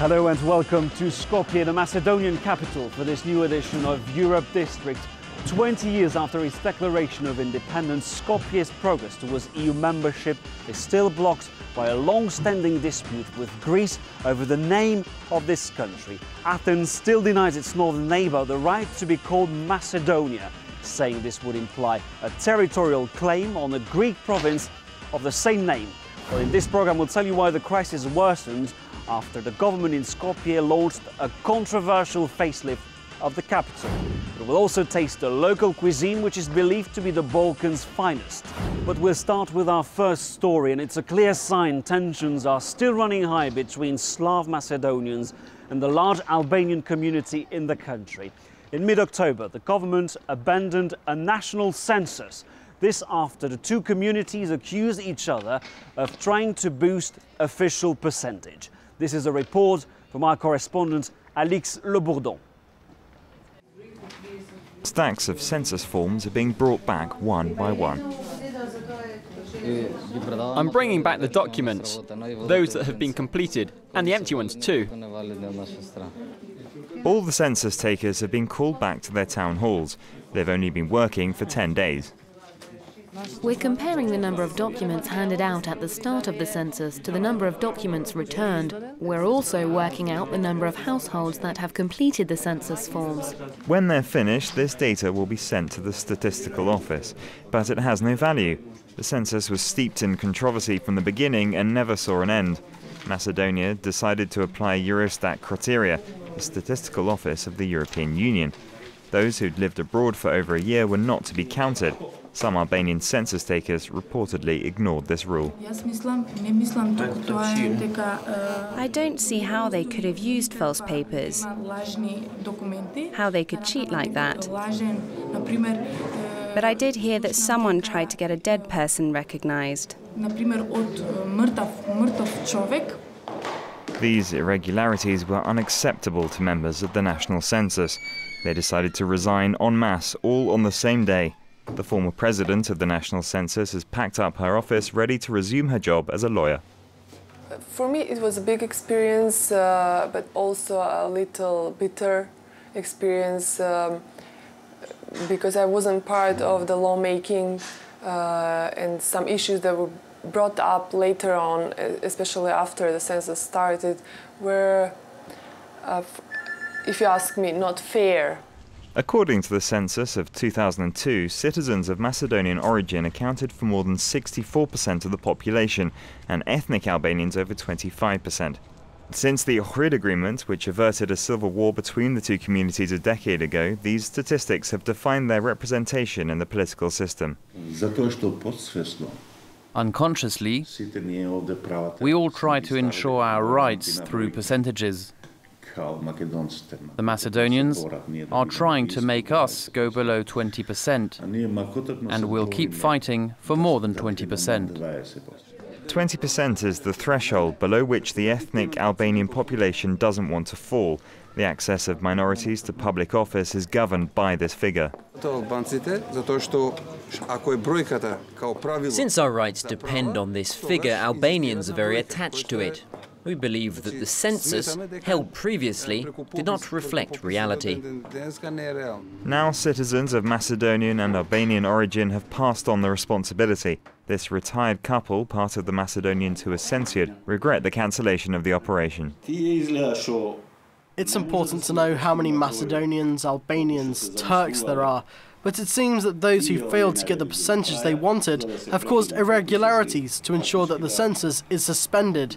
Hello and welcome to Skopje, the Macedonian capital, for this new edition of Europe District. 20 years after its declaration of independence, Skopje's progress towards EU membership is still blocked by a long-standing dispute with Greece over the name of this country. Athens still denies its northern neighbour the right to be called Macedonia, saying this would imply a territorial claim on a Greek province of the same name. Well, in this programme we'll tell you why the crisis worsened after the government in Skopje launched a controversial facelift of the capital. But we'll also taste the local cuisine, which is believed to be the Balkans' finest. But we'll start with our first story, and it's a clear sign tensions are still running high between Slav Macedonians and the large Albanian community in the country. In mid-October, the government abandoned a national census. This after the two communities accused each other of trying to boost official percentage. This is a report from our correspondent Alix Le Bourdon. Stacks of census forms are being brought back one by one. I'm bringing back the documents, those that have been completed, and the empty ones too. All the census takers have been called back to their town halls. They've only been working for 10 days. We're comparing the number of documents handed out at the start of the census to the number of documents returned. We're also working out the number of households that have completed the census forms. When they're finished, this data will be sent to the statistical office, but it has no value. The census was steeped in controversy from the beginning and never saw an end. Macedonia decided to apply Eurostat criteria, the statistical office of the European Union. Those who'd lived abroad for over a year were not to be counted. Some Albanian census takers reportedly ignored this rule. I don't see how they could have used false papers, how they could cheat like that. But I did hear that someone tried to get a dead person recognized. These irregularities were unacceptable to members of the national census. They decided to resign en masse, all on the same day. The former president of the national census has packed up her office, ready to resume her job as a lawyer. For me it was a big experience, but also a little bitter experience, because I wasn't part of the lawmaking, and some issues that were brought up later on, especially after the census started, were, if you ask me, not fair. According to the census of 2002, citizens of Macedonian origin accounted for more than 64% of the population, and ethnic Albanians over 25%. Since the Ohrid Agreement, which averted a civil war between the two communities a decade ago, these statistics have defined their representation in the political system. Unconsciously, we all try to ensure our rights through percentages. The Macedonians are trying to make us go below 20%, and we'll keep fighting for more than 20%. 20% is the threshold below which the ethnic Albanian population doesn't want to fall. The access of minorities to public office is governed by this figure. Since our rights depend on this figure, Albanians are very attached to it. We believe that the census, held previously, did not reflect reality. Now citizens of Macedonian and Albanian origin have passed on the responsibility. This retired couple, part of the Macedonians who were censured, regret the cancellation of the operation. It's important to know how many Macedonians, Albanians, Turks there are, but it seems that those who failed to get the percentage they wanted have caused irregularities to ensure that the census is suspended.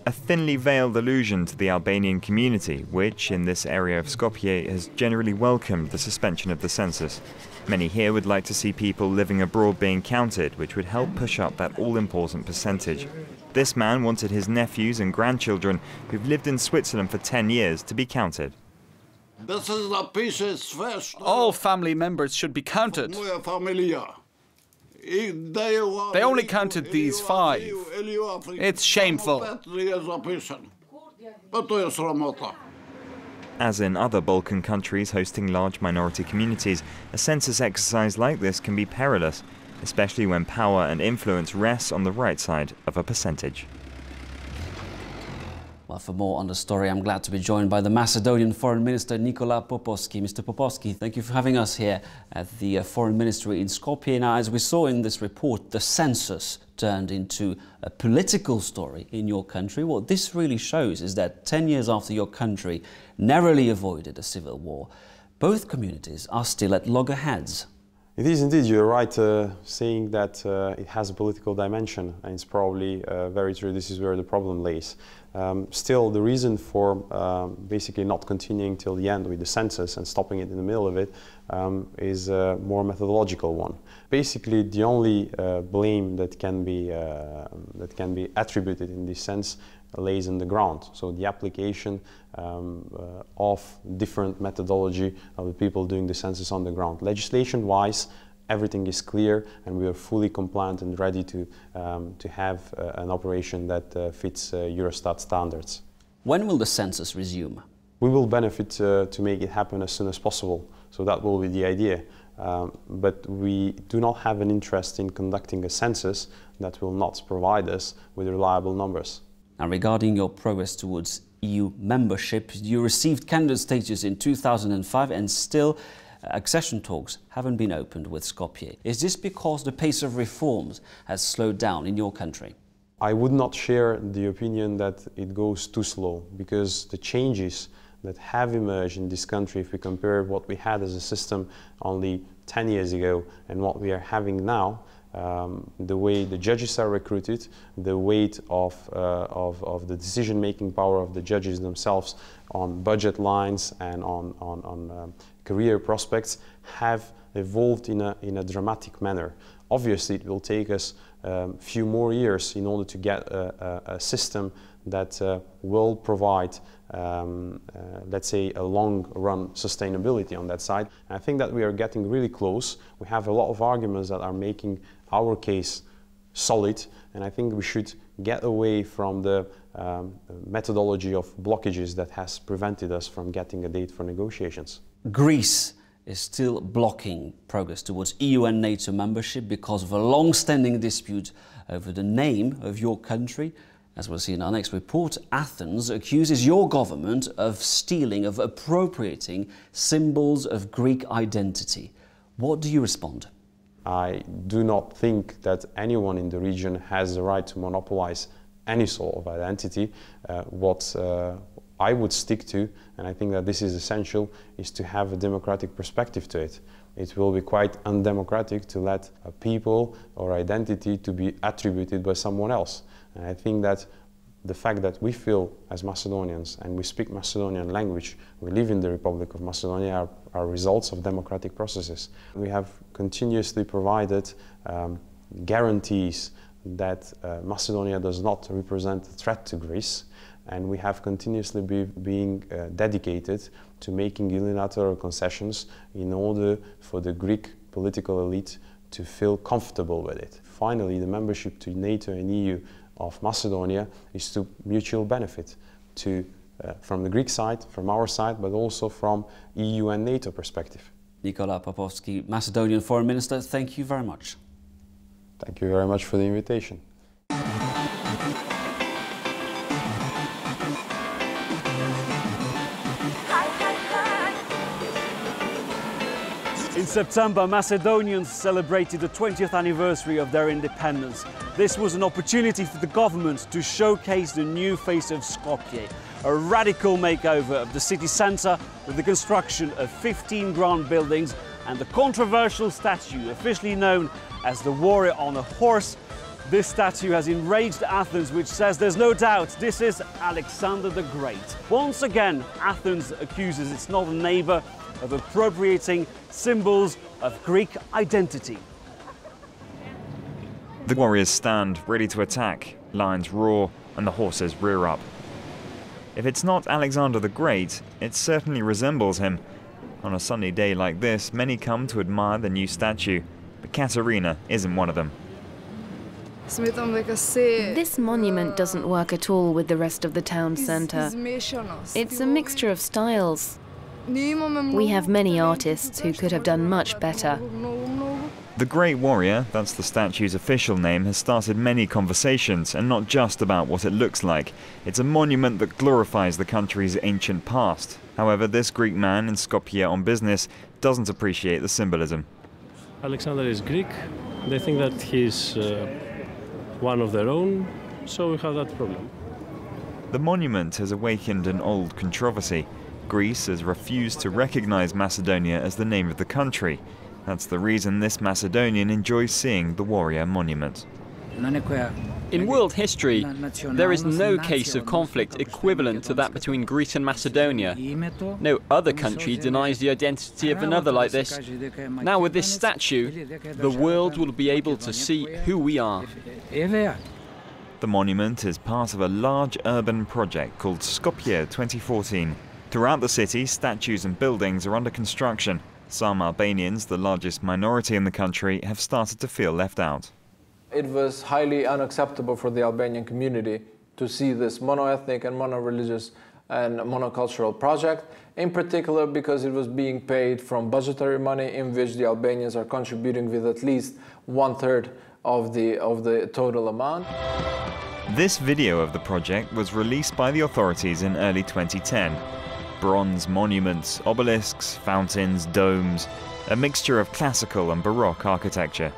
A thinly veiled allusion to the Albanian community, which, in this area of Skopje, has generally welcomed the suspension of the census. Many here would like to see people living abroad being counted, which would help push up that all-important percentage. This man wanted his nephews and grandchildren, who've lived in Switzerland for 10 years, to be counted. All family members should be counted. They only counted these 5. It's shameful. As in other Balkan countries hosting large minority communities, a census exercise like this can be perilous, especially when power and influence rests on the right side of a percentage. Well, for more on the story, I'm glad to be joined by the Macedonian Foreign Minister Nikola Popovski. Mr. Popovski, thank you for having us here at the Foreign Ministry in Skopje. Now, as we saw in this report, the census turned into a political story in your country. What this really shows is that 10 years after your country narrowly avoided a civil war, both communities are still at loggerheads. It is indeed, you're right saying that it has a political dimension, and it's probably very true. This is where the problem lays. Still, the reason for basically not continuing till the end with the census and stopping it in the middle of it is a more methodological one. Basically, the only blame that can be attributed in this sense lays in the ground. So the application of different methodology of the people doing the census on the ground. Legislation-wise, everything is clear, and we are fully compliant and ready to have an operation that fits Eurostat standards. When will the census resume? We will benefit to make it happen as soon as possible. So that will be the idea. But we do not have an interest in conducting a census that will not provide us with reliable numbers. Now, regarding your progress towards EU membership, you received candidate status in 2005 and still accession talks haven't been opened with Skopje. Is this because the pace of reforms has slowed down in your country? I would not share the opinion that it goes too slow, because the changes that have emerged in this country, if we compare what we had as a system only 10 years ago and what we are having now, the way the judges are recruited, the weight of the decision-making power of the judges themselves on budget lines and on career prospects have evolved in a dramatic manner. Obviously, it will take us a few more years in order to get a system that will provide, let's say, a long-run sustainability on that side. And I think that we are getting really close. We have a lot of arguments that are making our case solid, and I think we should get away from the methodology of blockages that has prevented us from getting a date for negotiations. Greece is still blocking progress towards EU and NATO membership because of a long-standing dispute over the name of your country. As we'll see in our next report, Athens accuses your government of stealing, of appropriating symbols of Greek identity. What do you respond? I do not think that anyone in the region has the right to monopolize any sort of identity. What I would stick to, and I think that this is essential, is to have a democratic perspective to it. It will be quite undemocratic to let a people or identity to be attributed by someone else. And I think that the fact that we feel as Macedonians and we speak Macedonian language, we live in the Republic of Macedonia, are results of democratic processes. We have continuously provided guarantees that Macedonia does not represent a threat to Greece, and we have continuously been dedicated to making unilateral concessions in order for the Greek political elite to feel comfortable with it. Finally, the membership to NATO and EU of Macedonia is to mutual benefit from the Greek side, from our side, but also from EU and NATO perspective. Nikola Popovski, Macedonian Foreign Minister, thank you very much. Thank you very much for the invitation. In September, Macedonians celebrated the 20th anniversary of their independence. This was an opportunity for the government to showcase the new face of Skopje, a radical makeover of the city centre with the construction of 15 grand buildings and the controversial statue officially known as the warrior on a horse. This statue has enraged Athens, which says there's no doubt this is Alexander the Great. Once again, Athens accuses its northern neighbour of appropriating symbols of Greek identity. The warriors stand ready to attack, lions roar, and the horses rear up. If it's not Alexander the Great, it certainly resembles him. On a sunny day like this, many come to admire the new statue, but Katerina isn't one of them. This monument doesn't work at all with the rest of the town centre. It's a mixture of styles. We have many artists who could have done much better. The Great Warrior, that's the statue's official name, has started many conversations, and not just about what it looks like. It's a monument that glorifies the country's ancient past. However, this Greek man in Skopje on business doesn't appreciate the symbolism. Alexander is Greek. They think that he's one of their own, so we have that problem. The monument has awakened an old controversy. Greece has refused to recognize Macedonia as the name of the country. That's the reason this Macedonian enjoys seeing the warrior monument. In world history, there is no case of conflict equivalent to that between Greece and Macedonia. No other country denies the identity of another like this. Now with this statue, the world will be able to see who we are. The monument is part of a large urban project called Skopje 2014. Throughout the city, statues and buildings are under construction. Some Albanians, the largest minority in the country, have started to feel left out. It was highly unacceptable for the Albanian community to see this mono-ethnic and mono-religious and monocultural project, in particular because it was being paid from budgetary money in which the Albanians are contributing with at least 1/3 of the total amount. This video of the project was released by the authorities in early 2010. Bronze monuments, obelisks, fountains, domes, a mixture of classical and Baroque architecture.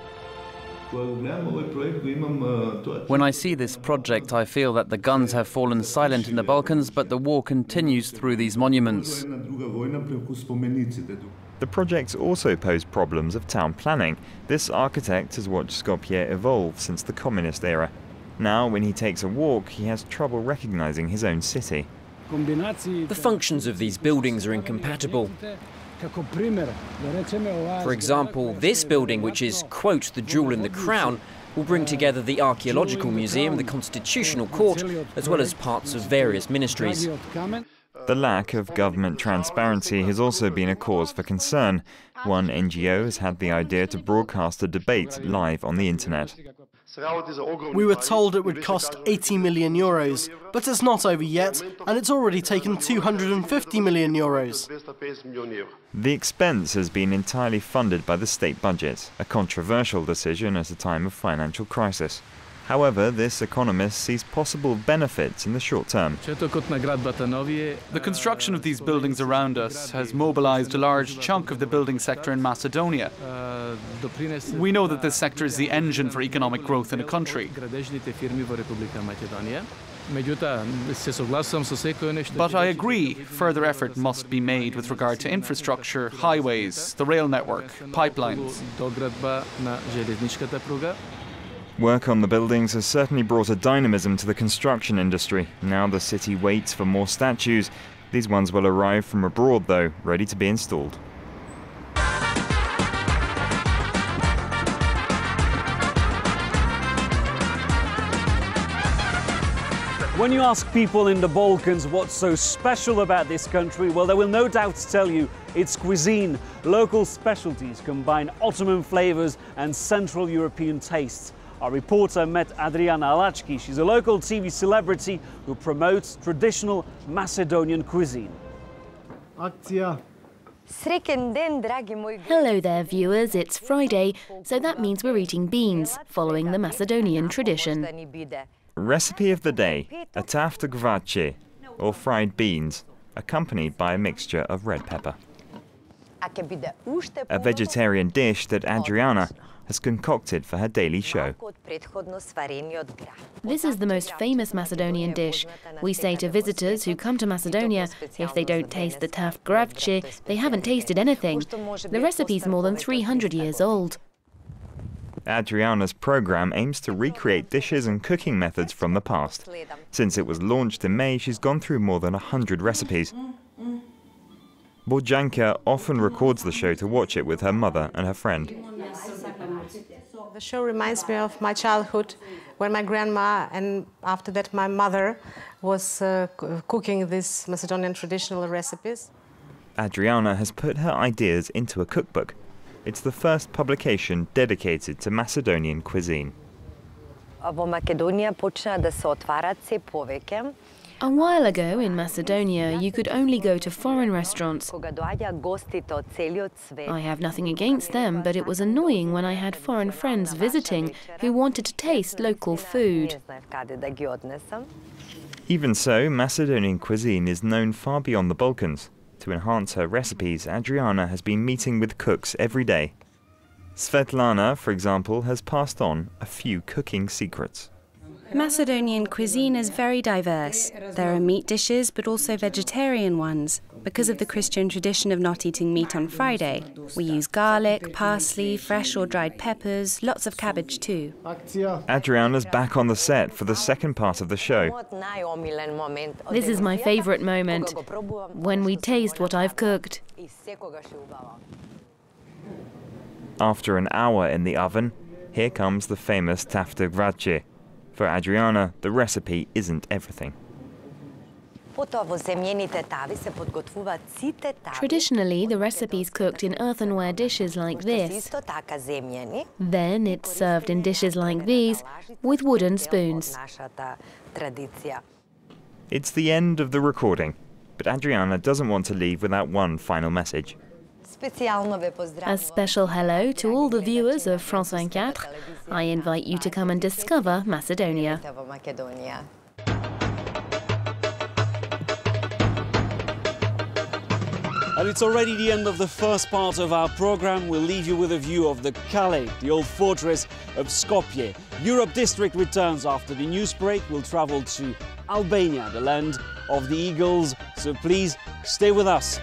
When I see this project, I feel that the guns have fallen silent in the Balkans, but the war continues through these monuments. The projects also pose problems of town planning. This architect has watched Skopje evolve since the communist era. Now, when he takes a walk, he has trouble recognizing his own city. The functions of these buildings are incompatible. For example, this building, which is, quote, the jewel in the crown, will bring together the Archaeological Museum, the Constitutional Court, as well as parts of various ministries. The lack of government transparency has also been a cause for concern. One NGO has had the idea to broadcast a debate live on the internet. We were told it would cost 80 million euros, but it's not over yet, and it's already taken 250 million euros. The expense has been entirely funded by the state budget, a controversial decision at a time of financial crisis. However, this economist sees possible benefits in the short term. The construction of these buildings around us has mobilized a large chunk of the building sector in Macedonia. We know that this sector is the engine for economic growth in a country. But I agree, further effort must be made with regard to infrastructure, highways, the rail network, pipelines. Work on the buildings has certainly brought a dynamism to the construction industry. Now the city waits for more statues. These ones will arrive from abroad, though, ready to be installed. When you ask people in the Balkans what's so special about this country, well, they will no doubt tell you its cuisine. Local specialties combine Ottoman flavors and Central European tastes. Our reporter met Adriana Alachki. She's a local TV celebrity who promotes traditional Macedonian cuisine. Hello there, viewers. It's Friday, so that means we're eating beans, following the Macedonian tradition. Recipe of the day, a taftë gvaçe, or fried beans, accompanied by a mixture of red pepper. A vegetarian dish that Adriana has concocted for her daily show. This is the most famous Macedonian dish. We say to visitors who come to Macedonia, if they don't taste the taftë gvaçe, they haven't tasted anything. The recipe's more than 300 years old. Adriana's program aims to recreate dishes and cooking methods from the past. Since it was launched in May, she's gone through more than 100 recipes. Bojanka often records the show to watch it with her mother and her friend. The show reminds me of my childhood, when my grandma and after that my mother was cooking these Macedonian traditional recipes. Adriana has put her ideas into a cookbook. It's the first publication dedicated to A while ago in Macedonia, you could only go to foreign restaurants. I have nothing against them, but it was annoying when I had foreign friends visiting who wanted to taste local food. Even so, Macedonian cuisine is known far beyond the Balkans. To enhance her recipes, Adriana has been meeting with cooks every day. Svetlana, for example, has passed on a few cooking secrets. Macedonian cuisine is very diverse. There are meat dishes, but also vegetarian ones. Because of the Christian tradition of not eating meat on Friday, we use garlic, parsley, fresh or dried peppers, lots of cabbage too. Adriana's back on the set for the second part of the show. This is my favorite moment, when we taste what I've cooked. After an hour in the oven, here comes the famous tafta grace. For Adriana, the recipe isn't everything. Traditionally, the recipe is cooked in earthenware dishes like this. Then it's served in dishes like these, with wooden spoons. It's the end of the recording, but Adriana doesn't want to leave without one final message. A special hello to all the viewers of France 24. I invite you to come and discover Macedonia. And it's already the end of the first part of our program. We'll leave you with a view of the Calais, the old fortress of Skopje. Europe District returns after the news break. We'll travel to Albania, the land of the eagles. So please stay with us.